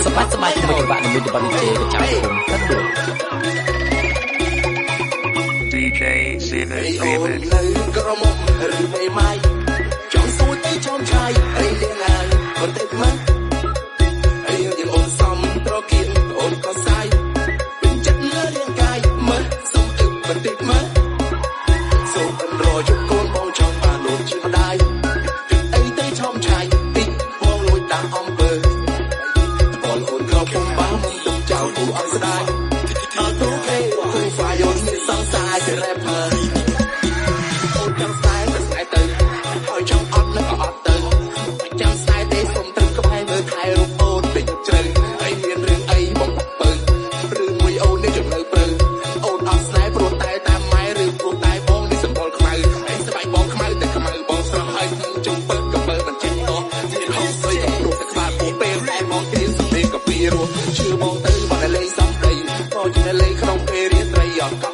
សប្បាយសប្បាយជាមួយចង្វាក់និងមានរបស់ DJ កញ្ចៅគុំទឹកដួល DJ Steven នៅក្រមុំឬមេម៉ាយចង់សួរទៅចំឆាយអីលៀងណាយបន្តិចមកអីយើងអូនសំត្រគៀនអូនក៏សាយពេញចិត្តលើរាងកាយមើលសុំទឹកបន្តិចមកសូមអនរជុំកូនបងចង់បានលោកជាម្ដាយអីទៅចំឆាយតិចមកលួចតាមអំពើបងអូនក៏ពុំបានមកទុកចោលគូអត់ស្ដាយអត់ទូគេគូហ្វាយអូនមានសង្សារជា rapper អូនចង់ស្ដាយទៅស្ដាយទៅហើយចង់អត់នឹងក៏អត់ទៅចង់ស្ដាយទេសុំទៅក្បែរមើលថែរូបអូនពេញជ្រៅហើយមានរឿងអីបងពើឬមួយអូននេះចំនៅព្រៅអូនអត់ស្នេហ៍ព្រោះតែតាមម៉ែឬព្រោះតែបងនេះសម្បល់ខ្មៅហើយស្បែកបងខ្មៅតែខ្មៅបងស្រស់ហើយចង់ពើក៏ពើមិនចេញតោះមានហោស្រីក៏ព្រោះតែក្បាលពូពេលតែបងគ្រាសម្លេងក៏ពីរោះជឿបងទៅបងតែលេងសំដីបងជាលេងក្នុងពេលរៀនត្រីអត់